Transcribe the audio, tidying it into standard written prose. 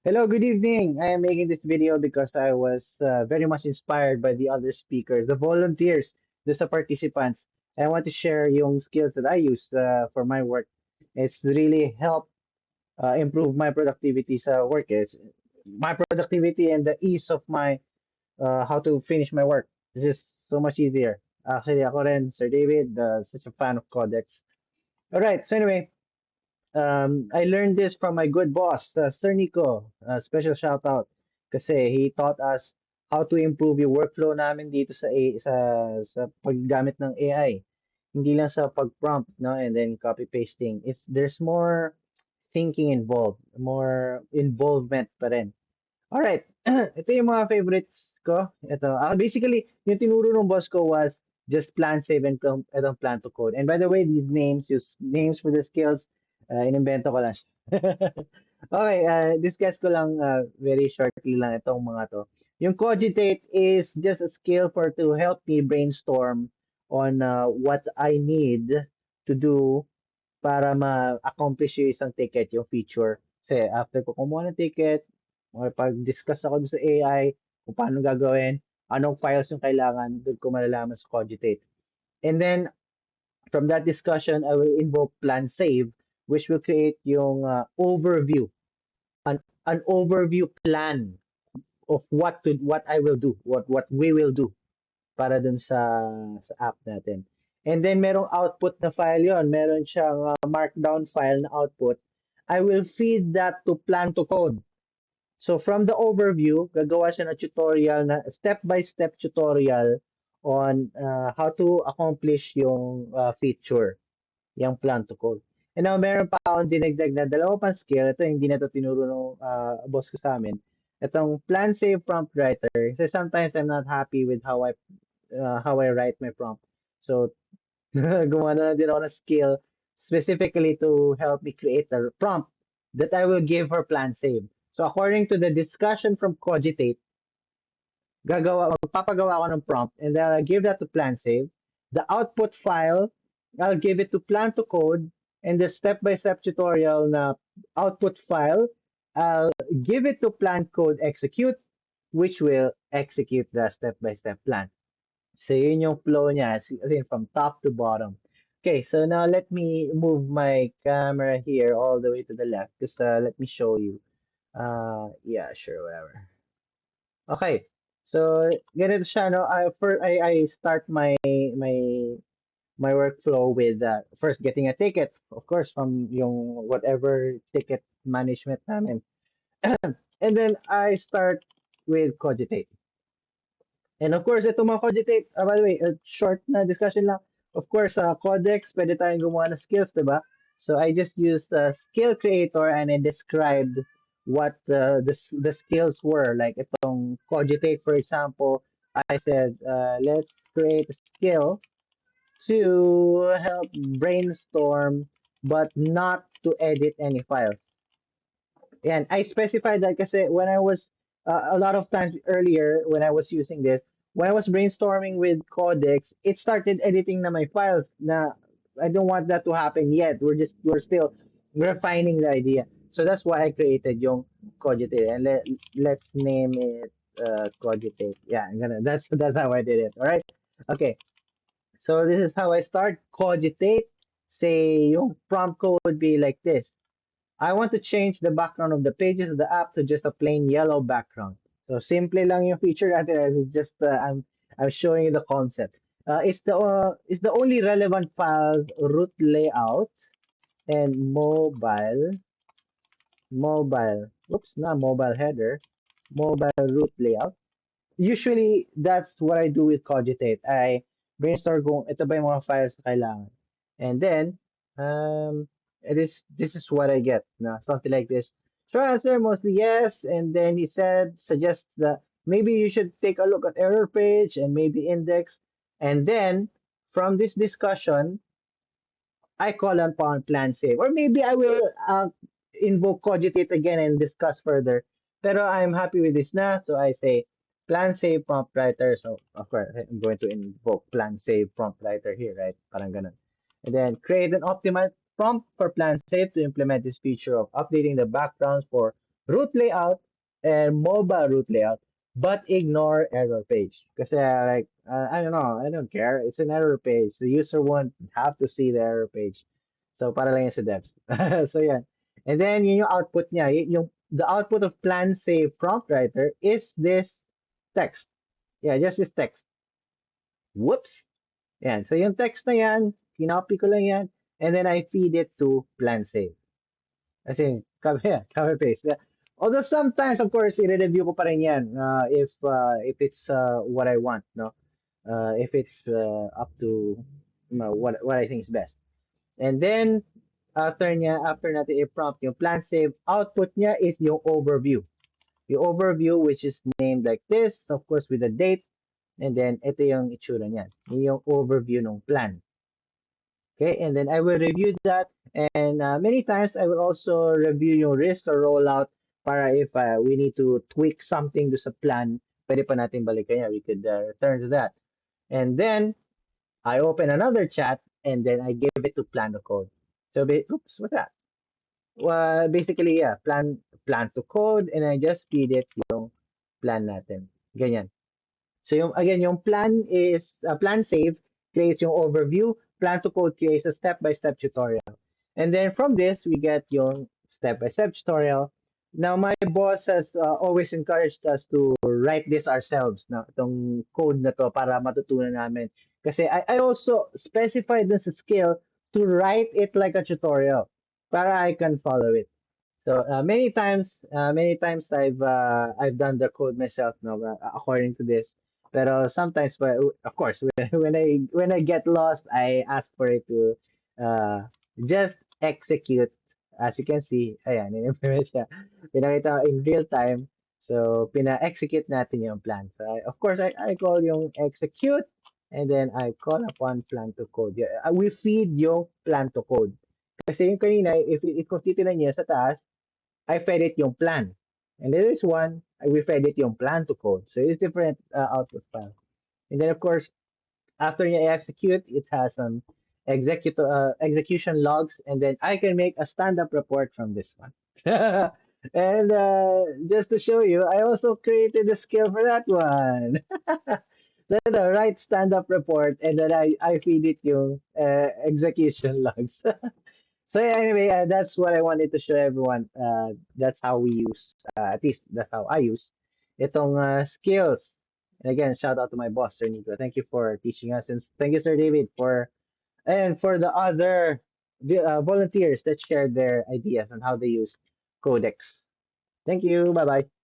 Hello, good evening. I am making this video because I was very much inspired by the other speakers, the volunteers, the participants. I want to share yung skills that I use for my work. It's really helped improve my productivity sa work. It's my productivity and the ease of my how to finish my work. It's just so much easier. Actually, ako rin, Sir David, such a fan of Codex. All right. So anyway, I learned this from my good boss, Sir Nico. Special shout out kasi he taught us how to improve yung workflow namin dito sa paggamit ng AI. Hindi lang sa pag-prompt, no, and then copy pasting. There's more thinking involved, more involvement pa rin. All right. Ito yung mga favorites ko. Ito. Basically, yung tinuro ng boss ko was just plan, save, and itong plan to code. And by the way, these names, use names for the skills, inimbento ko lang siya. Okay, discuss ko lang very shortly lang itong mga to. Yung cogitate is just a skill for to help me brainstorm on what I need to do para ma-accomplish yung isang ticket, yung feature. Kasi after ko kumuha ng ticket, pag-discuss ako dun sa AI, kung paano gagawin, anong files yung kailangan, doon ko malalaman sa Cogitate. And then, from that discussion, I will invoke plan save, which will create yung overview, an overview plan of what I will do, what we will do para dun sa app natin. And then merong output na file yon. Meron siyang markdown file na output. I will feed that to plan to code. So from the overview, gagawa siya ng tutorial na step-by-step tutorial on how to accomplish yung feature, yung plan to code. And now, meron pa akong dinagdag na dalawa pang skill. Ito, hindi na ito tinuro ng boss ko sa amin. Itong plan save prompt writer. So sometimes I'm not happy with how I write my prompt. So gumawa na din ako ng skill specifically to help me create a prompt that I will give for plan save. So according to the discussion from Cogitate, magpapagawa ako ng prompt and then I'll give that to plan save. The output file, I'll give it to plan to code and the step-by-step tutorial na output file, I'll give it to plan code execute, which will execute the step-by-step plan. So yun yung flow niya as in from top to bottom. Okay, so now let me move my camera here all the way to the left. Just let me show you. Yeah, sure, whatever. Okay, so ganito siya, no? I start my my workflow with first getting a ticket, of course, from yung whatever ticket management namin. And then I start with Cogitate. And of course, ito mga Cogitate, by the way, short na discussion lang. Of course, Codex, pwede tayong gumawa ng skills, diba? So I just used skill creator and I described what the skills were. Like itong Cogitate, for example, I said, let's create a skill to help brainstorm but not to edit any files. And I specified that kasi when I was a lot of times earlier when I was using this, when I was brainstorming with Codex, it started editing na my files. Na I don't want that to happen yet. We're still refining the idea. So that's why I created yung Cogitate and let's name it Cogitate. Yeah, that's how I did it. All right. Okay. So this is how I start Cogitate. Say yung prompt code would be like this. I want to change the background of the pages of the app to just a plain yellow background. So simple lang yung feature natin as it's just I'm showing you the concept. It's the only relevant files root layout and mobile header, mobile root layout. Usually that's what I do with Cogitate. I brainstorm kung ito ba yung mga files na kailangan. And then this is what I get. No? Something like this. Short answer mostly yes. And then he said suggest that maybe you should take a look at error page and maybe index. And then from this discussion, I call upon plan save. Or maybe I will invoke cogitate again and discuss further. Pero I'm happy with this na. So I say plan save prompt writer. So of course, I'm going to invoke plan save prompt writer here, right? Parang ganun. And then create an optimized prompt for plan save to implement this feature of updating the backgrounds for root layout and mobile root layout, but ignore error page. Because I don't know, I don't care. It's an error page. The user won't have to see the error page. So para lang yan sa devs. So yeah. And then yun yung output niya. The output of plan save prompt writer is this text. Yeah, just this text. Whoops. Yan. So yung text na yan, kinopy ko lang yan, and then I feed it to plan save. As in, copy paste. Yeah. Although sometimes, of course, i-review ko pa rin yan if it's what I want, no? If it's up to what I think is best. And then, after natin i-prompt yung plan save, output niya is yung overview. Yung overview, which is named like this, of course, with the date, and then ito yung itsura niyan. Yung overview ng plan. Okay, and then I will review that, and many times I will also review yung risk or rollout para if we need to tweak something to sa plan, pwede pa natin balikan yan. We could return to that. And then I open another chat, and then I give it to plan to code. So, oops, what's that? Well, basically, yeah, plan to code, and I just feed it yung plan natin. Ganyan. So yung again, yung plan is plan save creates yung overview, plan to code creates a step-by-step tutorial. And then from this, we get yung step-by-step tutorial. Now, my boss has always encouraged us to write this ourselves, na itong code na to para matutunan namin. Kasi I also specified dun sa skill to write it like a tutorial para I can follow it. So many times I've done the code myself, no, according to this. Pero sometimes, well, of course, when I get lost, I ask for it to uh, just execute. As you can see, ayan, in-implement siya. Pinakita ko in real time. So, pina-execute natin yung plan. So, of course, I call yung execute, and then I call upon plan to code. Yeah, we feed yung plan to code. Kasi yung kanina, if kung titinan niyo sa taas, I fed it yung plan. And there is one, we fed it yung plan to code. So it's different output file. And then of course, after you execute, it has some execution logs, and then I can make a stand-up report from this one. And just to show you, I also created a skill for that one. The right stand-up report, and then I feed it yung execution logs. So yeah, anyway, that's what I wanted to show everyone. That's how we use, at least that's how I use itong skills. And again, shout out to my boss, Sir Nico. Thank you for teaching us, and thank you, Sir David, for the other volunteers that shared their ideas on how they use Codex. Thank you. Bye bye.